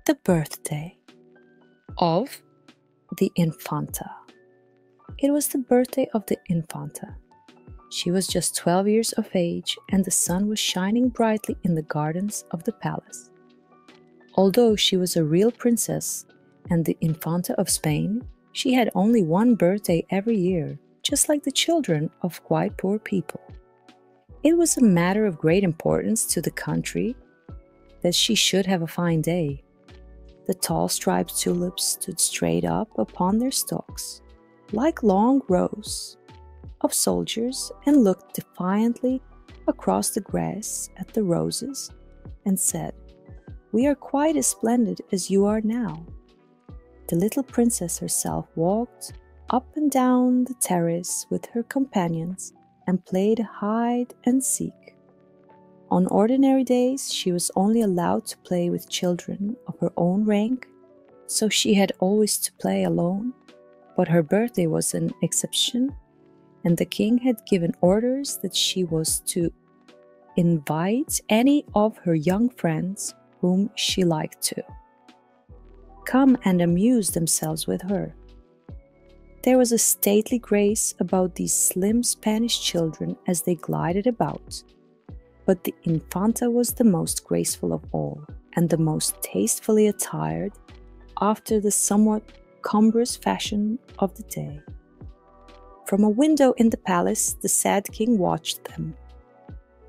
The birthday of the Infanta. It was the birthday of the Infanta. She was just 12 years of age, and the sun was shining brightly in the gardens of the palace. Although she was a real princess and the Infanta of Spain, she had only one birthday every year, just like the children of quite poor people. It was a matter of great importance to the country that she should have a fine day. The tall striped tulips stood straight up upon their stalks, like long rows of soldiers, and looked defiantly across the grass at the roses and said, "We are quite as splendid as you are now." The little princess herself walked up and down the terrace with her companions and played hide and seek. On ordinary days, she was only allowed to play with children of her own rank, so she had always to play alone. But her birthday was an exception, and the king had given orders that she was to invite any of her young friends whom she liked to come and amuse themselves with her. There was a stately grace about these slim Spanish children as they glided about. But the Infanta was the most graceful of all, and the most tastefully attired, after the somewhat cumbrous fashion of the day. From a window in the palace, the sad king watched them.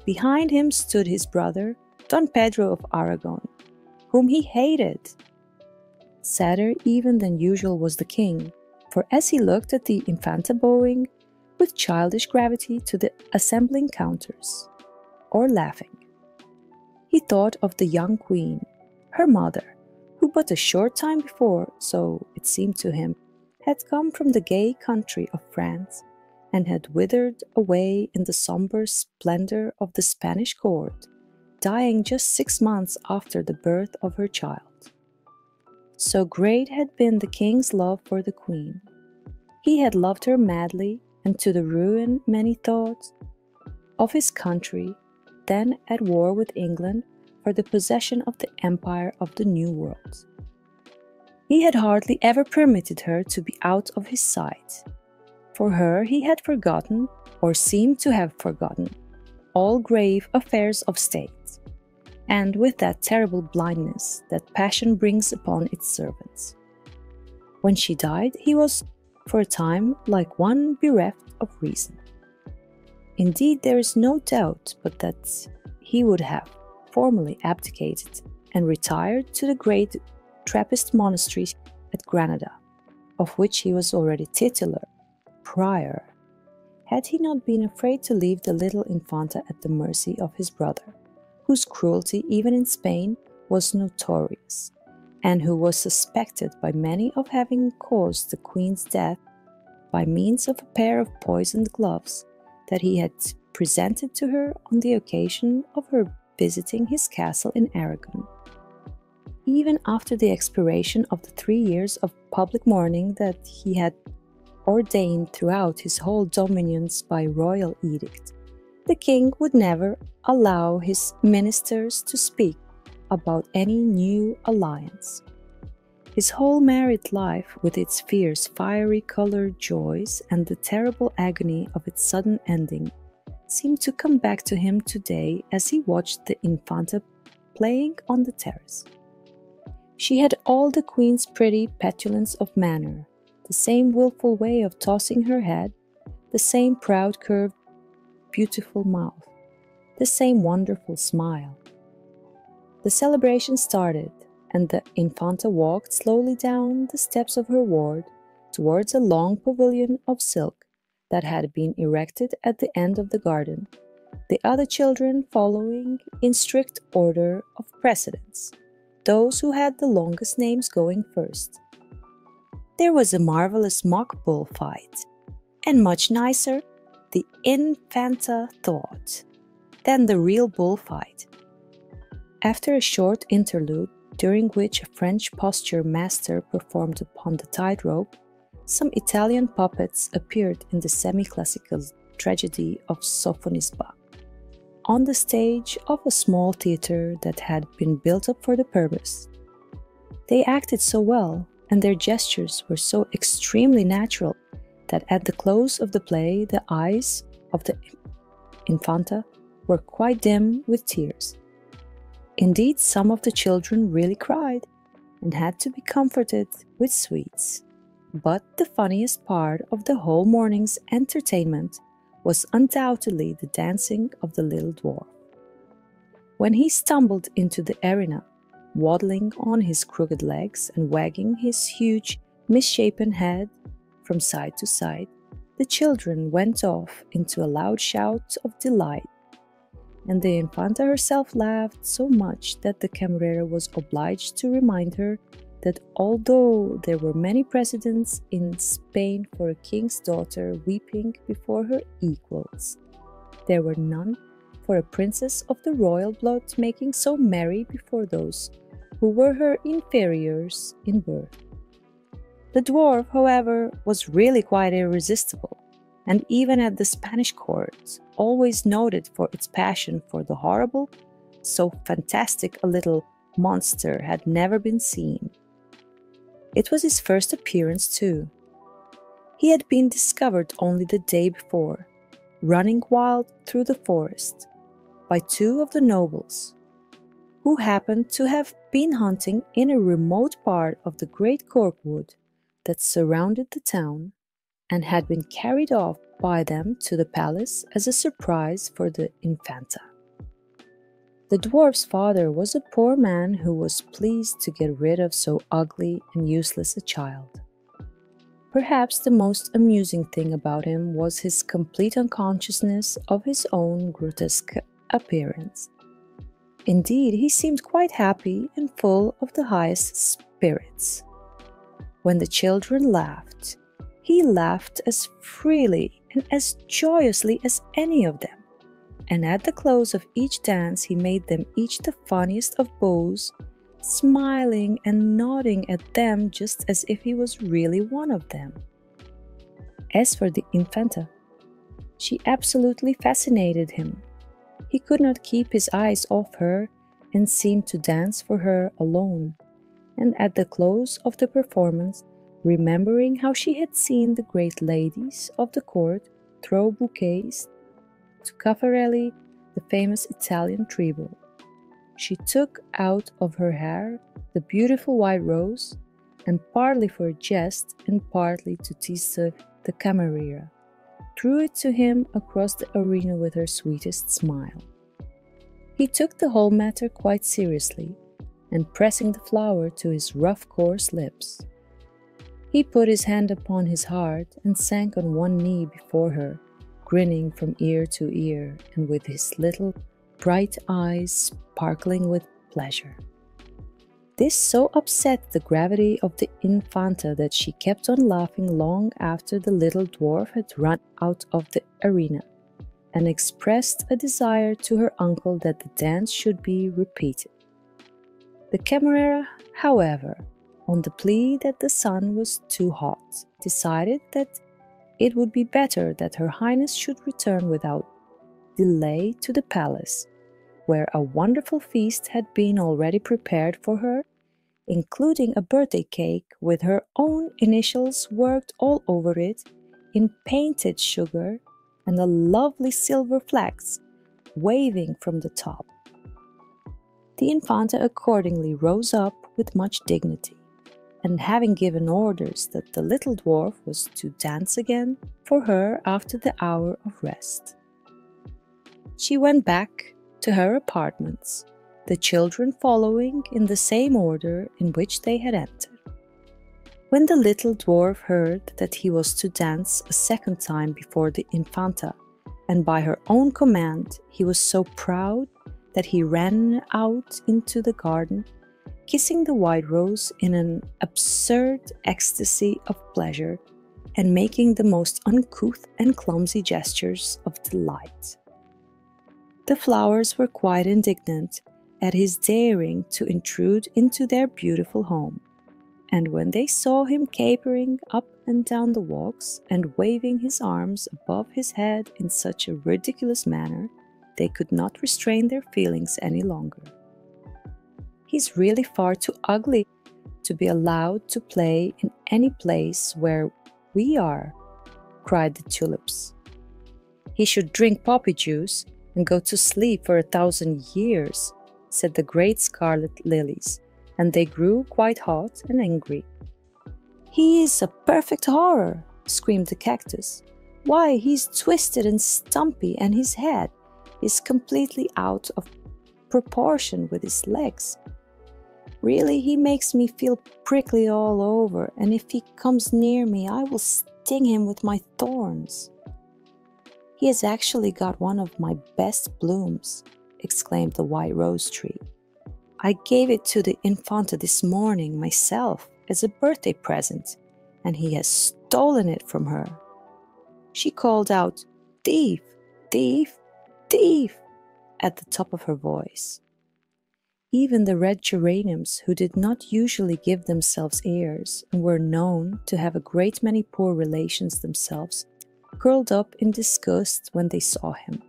Behind him stood his brother, Don Pedro of Aragon, whom he hated. Sadder even than usual was the king, for as he looked at the Infanta bowing with childish gravity to the assembling counters, or laughing, he thought of the young queen, her mother, who but a short time before, so it seemed to him, had come from the gay country of France and had withered away in the sombre splendor of the Spanish court, dying just 6 months after the birth of her child. So great had been the king's love for the queen. He had loved her madly, and to the ruin, many thought, of his country, then at war with England for the possession of the empire of the New World. He had hardly ever permitted her to be out of his sight. For her he had forgotten, or seemed to have forgotten, all grave affairs of state, and with that terrible blindness that passion brings upon its servants. When she died, he was for a time like one bereft of reason. Indeed, there is no doubt but that he would have formally abdicated and retired to the great Trappist monastery at Granada, of which he was already titular prior, had he not been afraid to leave the little Infanta at the mercy of his brother, whose cruelty even in Spain was notorious, and who was suspected by many of having caused the queen's death by means of a pair of poisoned gloves that he had presented to her on the occasion of her visiting his castle in Aragon. Even after the expiration of the 3 years of public mourning that he had ordained throughout his whole dominions by royal edict, the king would never allow his ministers to speak about any new alliance. His whole married life, with its fierce fiery-colored joys and the terrible agony of its sudden ending, seemed to come back to him today as he watched the Infanta playing on the terrace. She had all the queen's pretty petulance of manner, the same wilful way of tossing her head, the same proud curved, beautiful mouth, the same wonderful smile. The celebration started, and the Infanta walked slowly down the steps of her ward towards a long pavilion of silk that had been erected at the end of the garden, the other children following in strict order of precedence, those who had the longest names going first. There was a marvelous mock bullfight, and much nicer, the Infanta thought, than the real bullfight. After a short interlude, during which a French posture master performed upon the tightrope, some Italian puppets appeared in the semi-classical tragedy of Sophonisba, on the stage of a small theatre that had been built up for the purpose. They acted so well, and their gestures were so extremely natural that at the close of the play the eyes of the Infanta were quite dim with tears. Indeed, some of the children really cried and had to be comforted with sweets. But the funniest part of the whole morning's entertainment was undoubtedly the dancing of the little dwarf. When he stumbled into the arena, waddling on his crooked legs and wagging his huge, misshapen head from side to side, the children went off into a loud shout of delight, and the Infanta herself laughed so much that the camarera was obliged to remind her that although there were many precedents in Spain for a king's daughter weeping before her equals, there were none for a princess of the royal blood making so merry before those who were her inferiors in birth. The dwarf, however, was really quite irresistible, and even at the Spanish court, always noted for its passion for the horrible, so fantastic a little monster had never been seen. It was his first appearance too. He had been discovered only the day before, running wild through the forest, by two of the nobles, who happened to have been hunting in a remote part of the great cork wood that surrounded the town, and had been carried off by them to the palace as a surprise for the Infanta. The dwarf's father was a poor man who was pleased to get rid of so ugly and useless a child. Perhaps the most amusing thing about him was his complete unconsciousness of his own grotesque appearance. Indeed, he seemed quite happy and full of the highest spirits. When the children laughed, he laughed as freely and as joyously as any of them, and at the close of each dance he made them each the funniest of bows, smiling and nodding at them just as if he was really one of them. As for the Infanta, she absolutely fascinated him. He could not keep his eyes off her and seemed to dance for her alone, and at the close of the performance, remembering how she had seen the great ladies of the court throw bouquets to Caffarelli, the famous Italian troubadour, she took out of her hair the beautiful white rose, and partly for a jest and partly to tease the camarera, threw it to him across the arena with her sweetest smile. He took the whole matter quite seriously, and pressing the flower to his rough, coarse lips, he put his hand upon his heart and sank on one knee before her, grinning from ear to ear and with his little bright eyes sparkling with pleasure. This so upset the gravity of the Infanta that she kept on laughing long after the little dwarf had run out of the arena, and expressed a desire to her uncle that the dance should be repeated. The camarera, however, on the plea that the sun was too hot, decided that it would be better that Her Highness should return without delay to the palace, where a wonderful feast had been already prepared for her, including a birthday cake with her own initials worked all over it in painted sugar and a lovely silver flags waving from the top. The Infanta accordingly rose up with much dignity, and having given orders that the little dwarf was to dance again for her after the hour of rest, she went back to her apartments, the children following in the same order in which they had entered. When the little dwarf heard that he was to dance a second time before the Infanta, and by her own command, he was so proud that he ran out into the garden, kissing the white rose in an absurd ecstasy of pleasure, and making the most uncouth and clumsy gestures of delight. The flowers were quite indignant at his daring to intrude into their beautiful home, and when they saw him capering up and down the walks and waving his arms above his head in such a ridiculous manner, they could not restrain their feelings any longer. "He's really far too ugly to be allowed to play in any place where we are," cried the tulips. "He should drink poppy juice and go to sleep for 1,000 years," said the great scarlet lilies, and they grew quite hot and angry. "He is a perfect horror," screamed the cactus. "Why, he's twisted and stumpy, and his head is completely out of proportion with his legs. Really, he makes me feel prickly all over, and if he comes near me, I will sting him with my thorns." "He has actually got one of my best blooms," exclaimed the white rose tree. "I gave it to the Infanta this morning myself as a birthday present, and he has stolen it from her." She called out, "Thief, thief, thief," at the top of her voice. Even the red geraniums, who did not usually give themselves airs and were known to have a great many poor relations themselves, curled up in disgust when they saw him.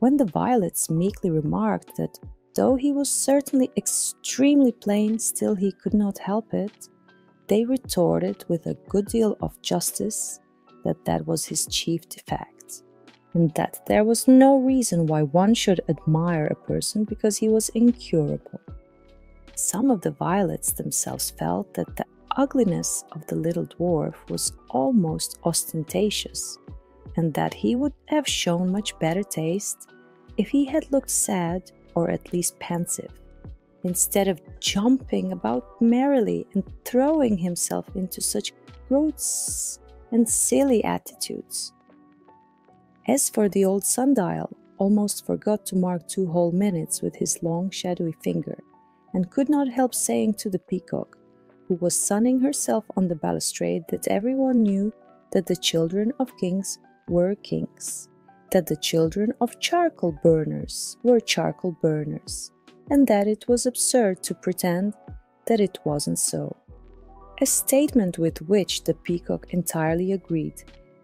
When the violets meekly remarked that though he was certainly extremely plain, still he could not help it, they retorted with a good deal of justice that that was his chief defect, and that there was no reason why one should admire a person because he was incurable. Some of the violets themselves felt that the ugliness of the little dwarf was almost ostentatious, and that he would have shown much better taste if he had looked sad or at least pensive, instead of jumping about merrily and throwing himself into such gross and silly attitudes. As for the old sundial, almost forgot to mark 2 whole minutes with his long shadowy finger, and could not help saying to the peacock, who was sunning herself on the balustrade, that everyone knew that the children of kings were kings, that the children of charcoal burners were charcoal burners, and that it was absurd to pretend that it wasn't so. A statement with which the peacock entirely agreed,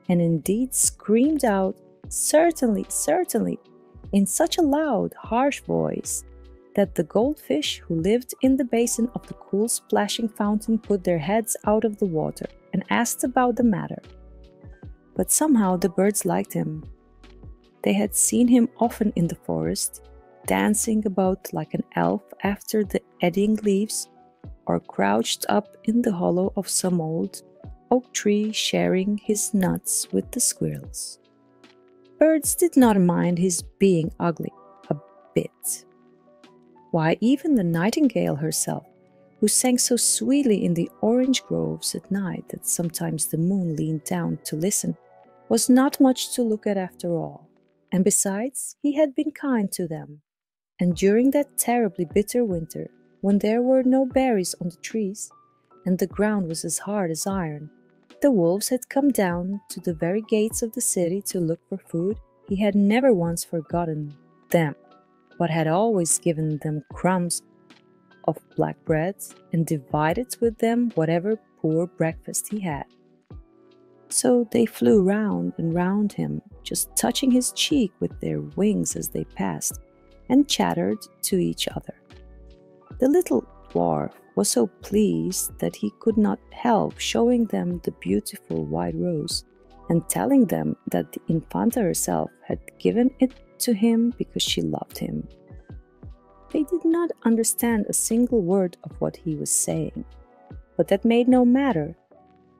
and indeed screamed out, "Certainly, certainly," in such a loud, harsh voice that the goldfish who lived in the basin of the cool splashing fountain put their heads out of the water and asked about the matter. But somehow the birds liked him. They had seen him often in the forest, dancing about like an elf after the eddying leaves, or crouched up in the hollow of some old oak tree sharing his nuts with the squirrels. Birds did not mind his being ugly a bit. Why, even the nightingale herself, who sang so sweetly in the orange groves at night that sometimes the moon leaned down to listen, was not much to look at after all. And besides, he had been kind to them. And during that terribly bitter winter, when there were no berries on the trees, and the ground was as hard as iron, the wolves had come down to the very gates of the city to look for food, he had never once forgotten them, but had always given them crumbs of black bread and divided with them whatever poor breakfast he had. So they flew round and round him, just touching his cheek with their wings as they passed, and chattered to each other. The little dwarf was so pleased that he could not help showing them the beautiful white rose, and telling them that the Infanta herself had given it to him because she loved him. They did not understand a single word of what he was saying, but that made no matter,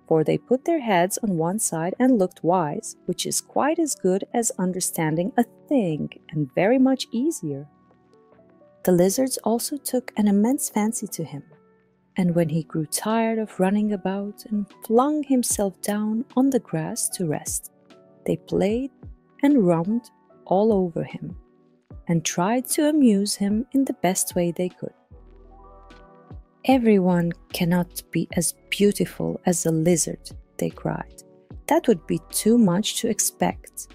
for they put their heads on one side and looked wise, which is quite as good as understanding a thing, and very much easier. The lizards also took an immense fancy to him, and when he grew tired of running about and flung himself down on the grass to rest, they played and romped all over him, and tried to amuse him in the best way they could. "Everyone cannot be as beautiful as a lizard," they cried. "That would be too much to expect,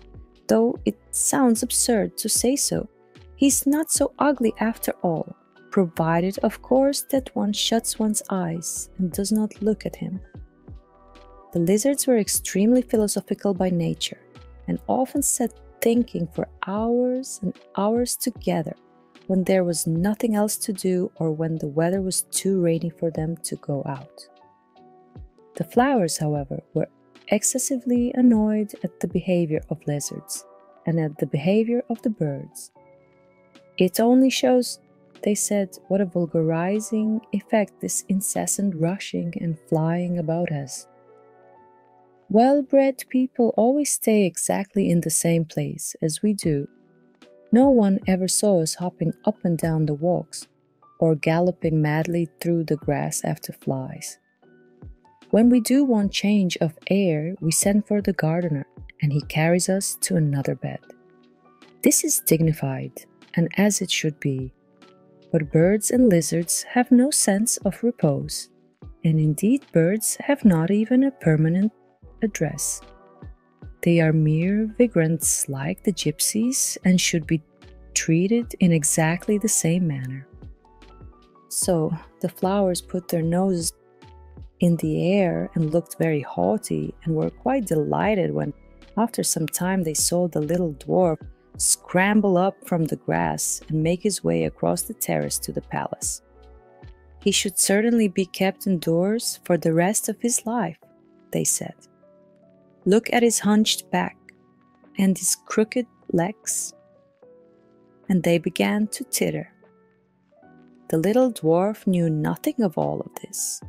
though it sounds absurd to say so. He's not so ugly after all, provided, of course, that one shuts one's eyes and does not look at him." The lizards were extremely philosophical by nature, and often sat thinking for hours and hours together, when there was nothing else to do or when the weather was too rainy for them to go out. The flowers, however, were excessively annoyed at the behavior of lizards and at the behavior of the birds. "It only shows," they said, "what a vulgarizing effect this incessant rushing and flying about has. Well-bred people always stay exactly in the same place as we do. No one ever saw us hopping up and down the walks or galloping madly through the grass after flies. When we do want change of air, we send for the gardener, and he carries us to another bed. This is dignified, and as it should be. But birds and lizards have no sense of repose, and indeed birds have not even a permanent address. They are mere vagrants like the gypsies and should be treated in exactly the same manner." So the flowers put their noses in the air and looked very haughty and were quite delighted when, after some time, they saw the little dwarf scramble up from the grass and make his way across the terrace to the palace. "He should certainly be kept indoors for the rest of his life," they said. "Look at his hunched back and his crooked legs." And they began to titter. The little dwarf knew nothing of all of this.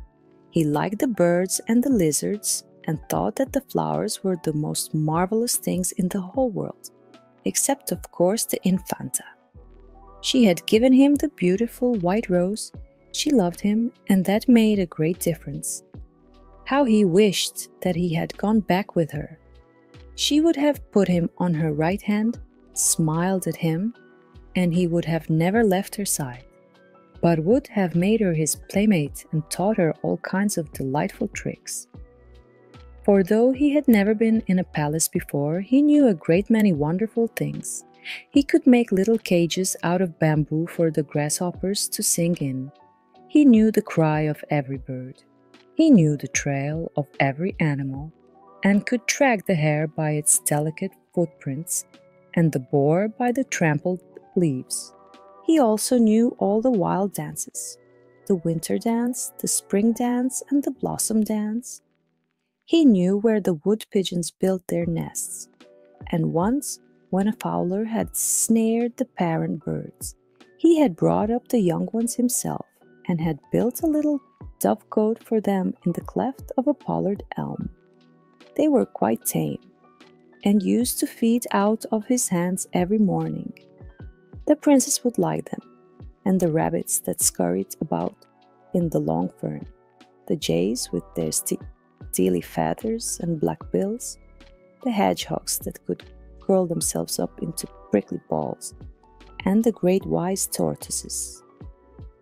He liked the birds and the lizards and thought that the flowers were the most marvelous things in the whole world, except of course the Infanta. She had given him the beautiful white rose, she loved him, and that made a great difference. How he wished that he had gone back with her. She would have put him on her right hand, smiled at him, and he would have never left her side, but would have made her his playmate and taught her all kinds of delightful tricks. For though he had never been in a palace before, he knew a great many wonderful things. He could make little cages out of bamboo for the grasshoppers to sing in. He knew the cry of every bird. He knew the trail of every animal, and could track the hare by its delicate footprints, and the boar by the trampled leaves. He also knew all the wild dances, the winter dance, the spring dance, and the blossom dance. He knew where the wood pigeons built their nests, and once, when a fowler had snared the parent birds, he had brought up the young ones himself, and had built a little dovecote for them in the cleft of a pollard elm. They were quite tame, and used to feed out of his hands every morning. The princess would like them, and the rabbits that scurried about in the long fern, the jays with their steely feathers and black bills, the hedgehogs that could curl themselves up into prickly balls, and the great wise tortoises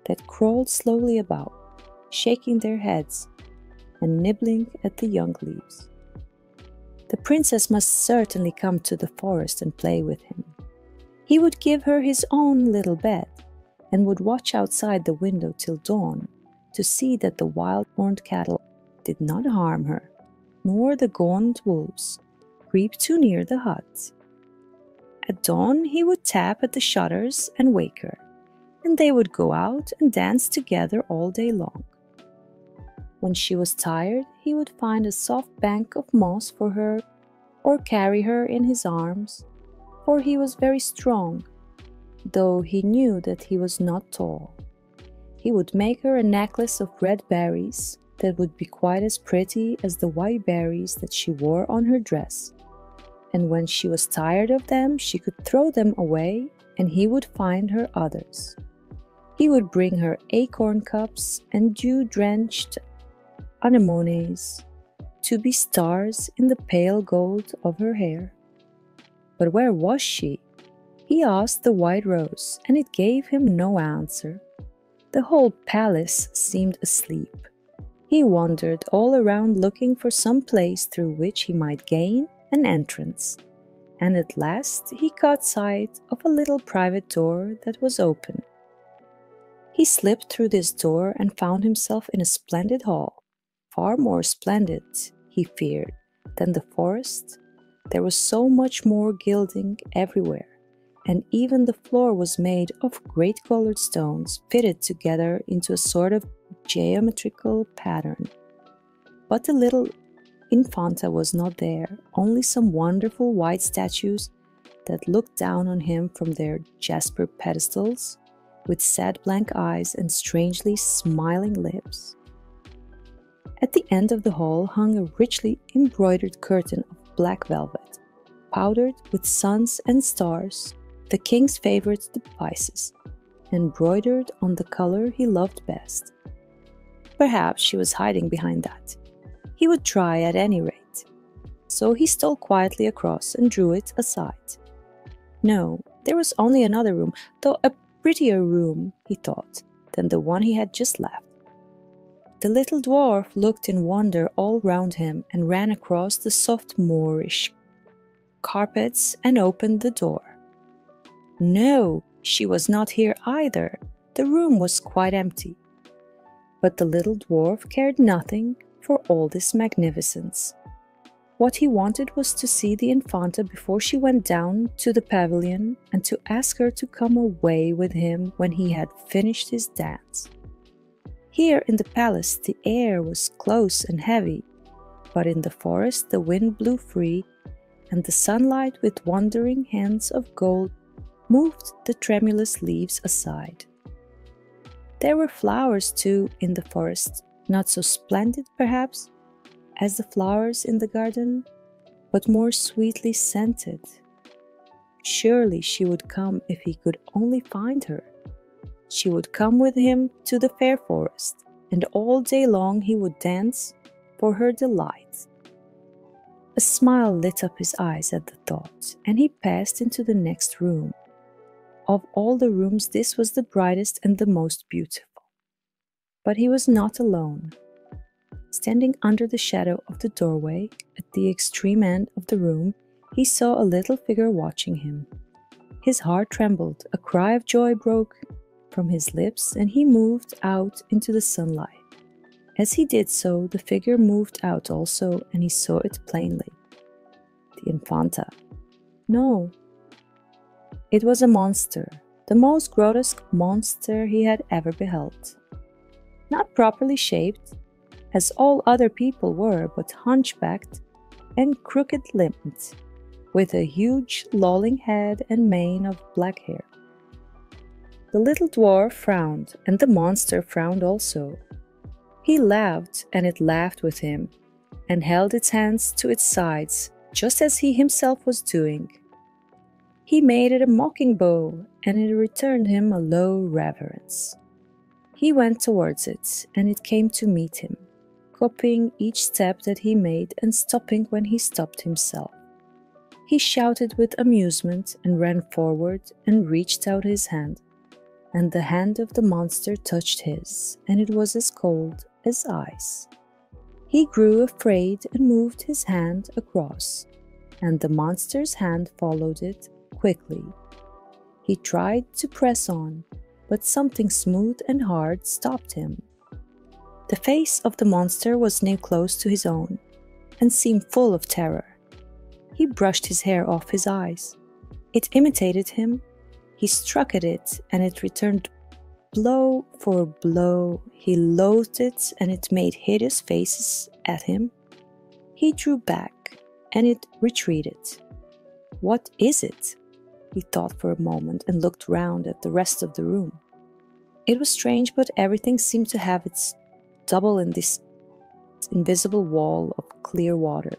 that crawled slowly about, shaking their heads and nibbling at the young leaves. The princess must certainly come to the forest and play with him. He would give her his own little bed, and would watch outside the window till dawn to see that the wild horned cattle did not harm her, nor the gaunt wolves creep too near the hut. At dawn he would tap at the shutters and wake her, and they would go out and dance together all day long. When she was tired, he would find a soft bank of moss for her, or carry her in his arms, for he was very strong, though he knew that he was not tall. He would make her a necklace of red berries that would be quite as pretty as the white berries that she wore on her dress, and when she was tired of them, she could throw them away, and he would find her others. He would bring her acorn cups and dew-drenched anemones to be stars in the pale gold of her hair. But where was she? He asked the white rose, and it gave him no answer. The whole palace seemed asleep. He wandered all around looking for some place through which he might gain an entrance, and at last he caught sight of a little private door that was open. He slipped through this door and found himself in a splendid hall, far more splendid, he feared, than the forest. There was so much more gilding everywhere, and even the floor was made of great colored stones fitted together into a sort of geometrical pattern. But the little Infanta was not there, only some wonderful white statues that looked down on him from their jasper pedestals, with sad blank eyes and strangely smiling lips. At the end of the hall hung a richly embroidered curtain of black velvet, powdered with suns and stars, the king's favorite devices, embroidered on the color he loved best. Perhaps she was hiding behind that. He would try at any rate. So he stole quietly across and drew it aside. No, there was only another room, though a prettier room, he thought, than the one he had just left. The little dwarf looked in wonder all round him and ran across the soft Moorish carpets and opened the door. No, she was not here either. The room was quite empty. But the little dwarf cared nothing for all this magnificence. What he wanted was to see the Infanta before she went down to the pavilion and to ask her to come away with him when he had finished his dance. Here in the palace the air was close and heavy, but in the forest the wind blew free, and the sunlight with wandering hands of gold moved the tremulous leaves aside. There were flowers too in the forest, not so splendid perhaps as the flowers in the garden, but more sweetly scented. Surely she would come if he could only find her. She would come with him to the fair forest, and all day long he would dance for her delight. A smile lit up his eyes at the thought, and he passed into the next room. Of all the rooms, this was the brightest and the most beautiful. But he was not alone. Standing under the shadow of the doorway, at the extreme end of the room, he saw a little figure watching him. His heart trembled, a cry of joy broke from his lips, and he moved out into the sunlight. As he did so, the figure moved out also, and he saw it plainly. The Infanta. No, it was a monster, the most grotesque monster he had ever beheld. Not properly shaped, as all other people were, but hunchbacked and crooked-limbed, with a huge lolling head and mane of black hair. The little dwarf frowned, and the monster frowned also. He laughed, and it laughed with him, and held its hands to its sides, just as he himself was doing. He made it a mocking bow, and it returned him a low reverence. He went towards it, and it came to meet him, copying each step that he made and stopping when he stopped himself. He shouted with amusement and ran forward and reached out his hand, and the hand of the monster touched his, and it was as cold as ice. He grew afraid and moved his hand across, and the monster's hand followed it quickly. He tried to press on, but something smooth and hard stopped him. The face of the monster was now close to his own, and seemed full of terror. He brushed his hair off his eyes. It imitated him. He struck at it, and it returned blow for blow. He loathed it, and it made hideous faces at him. He drew back, and it retreated. What is it? He thought for a moment and looked round at the rest of the room. It was strange, but everything seemed to have its double in this invisible wall of clear water.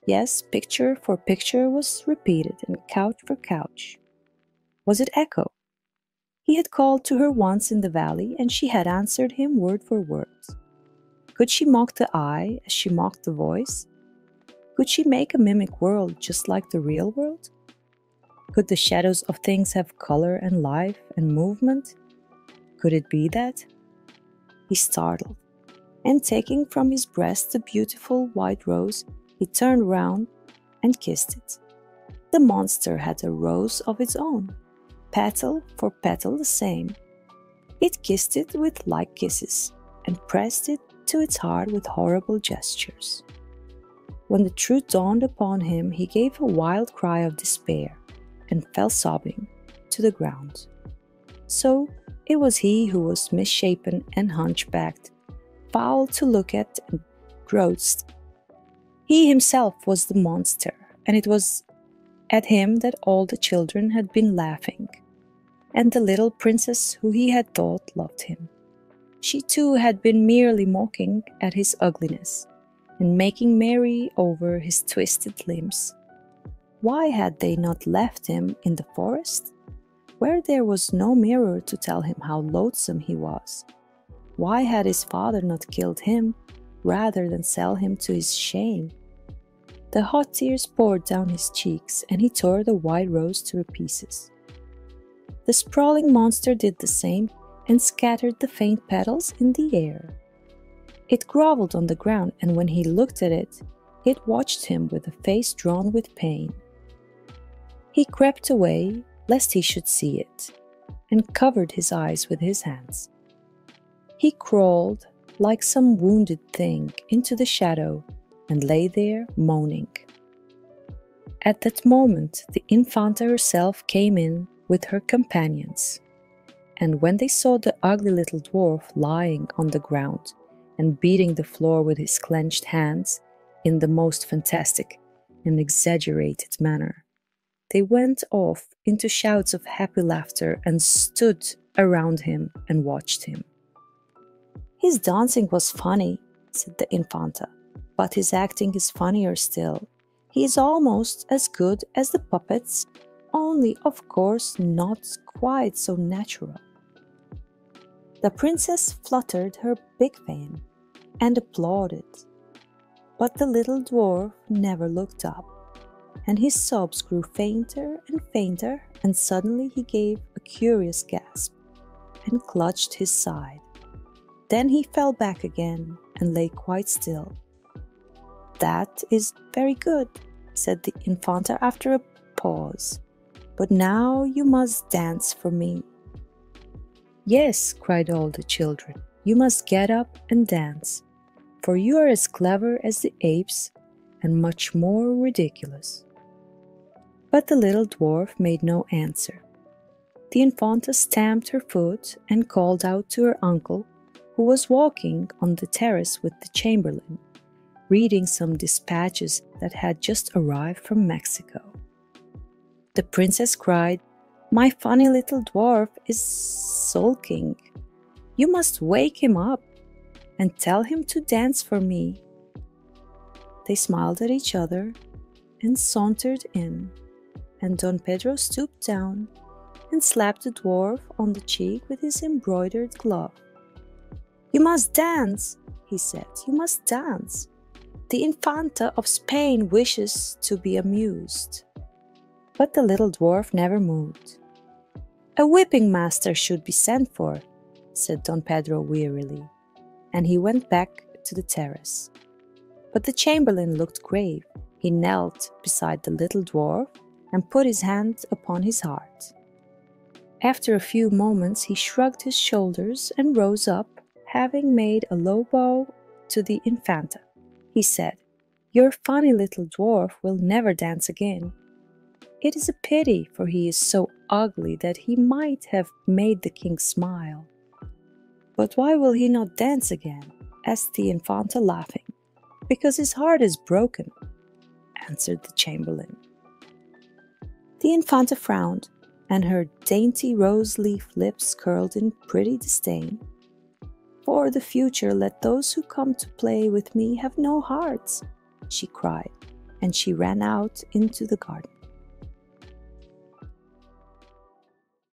Yes, picture for picture was repeated, and couch for couch. Was it Echo? He had called to her once in the valley, and she had answered him word for word. Could she mock the eye as she mocked the voice? Could she make a mimic world just like the real world? Could the shadows of things have color and life and movement? Could it be that? He startled, and taking from his breast the beautiful white rose, he turned round and kissed it. The monster had a rose of its own, petal for petal the same. It kissed it with like kisses, and pressed it to its heart with horrible gestures. When the truth dawned upon him, he gave a wild cry of despair. and fell sobbing to the ground. So it was he who was misshapen and hunchbacked, foul to look at and gross. He himself was the monster, and it was at him that all the children had been laughing, and the little princess who he had thought loved him. She too had been merely mocking at his ugliness, and making merry over his twisted limbs. Why had they not left him in the forest, where there was no mirror to tell him how loathsome he was? Why had his father not killed him, rather than sell him to his shame? The hot tears poured down his cheeks, and he tore the white rose to pieces. The sprawling monster did the same, and scattered the faint petals in the air. It groveled on the ground, and when he looked at it, it watched him with a face drawn with pain. He crept away, lest he should see it, and covered his eyes with his hands. He crawled, like some wounded thing, into the shadow, and lay there moaning. At that moment, the Infanta herself came in with her companions, and when they saw the ugly little dwarf lying on the ground and beating the floor with his clenched hands in the most fantastic and exaggerated manner, they went off into shouts of happy laughter and stood around him and watched him. "His dancing was funny," said the Infanta, "but his acting is funnier still. He is almost as good as the puppets, only of course not quite so natural." The princess fluttered her big fan and applauded, but the little dwarf never looked up, and his sobs grew fainter and fainter, and suddenly he gave a curious gasp and clutched his side. Then he fell back again and lay quite still. "That is very good," said the Infanta after a pause, "but now you must dance for me." "Yes," cried all the children, "you must get up and dance, for you are as clever as the apes and much more ridiculous." But the little dwarf made no answer. The Infanta stamped her foot and called out to her uncle, who was walking on the terrace with the chamberlain, reading some dispatches that had just arrived from Mexico. The princess cried, "My funny little dwarf is sulking. You must wake him up and tell him to dance for me." They smiled at each other and sauntered in, and Don Pedro stooped down and slapped the dwarf on the cheek with his embroidered glove. "You must dance," he said, "you must dance. The Infanta of Spain wishes to be amused." But the little dwarf never moved. "A whipping master should be sent for," said Don Pedro wearily, and he went back to the terrace. But the chamberlain looked grave. He knelt beside the little dwarf and put his hand upon his heart. After a few moments he shrugged his shoulders and rose up, having made a low bow to the Infanta. He said, "Your funny little dwarf will never dance again. It is a pity, for he is so ugly that he might have made the king smile." "But why will he not dance again?" asked the Infanta, laughing. "Because his heart is broken," answered the chamberlain. The Infanta frowned, and her dainty rose-leaf lips curled in pretty disdain. "For the future, let those who come to play with me have no hearts," she cried, and she ran out into the garden.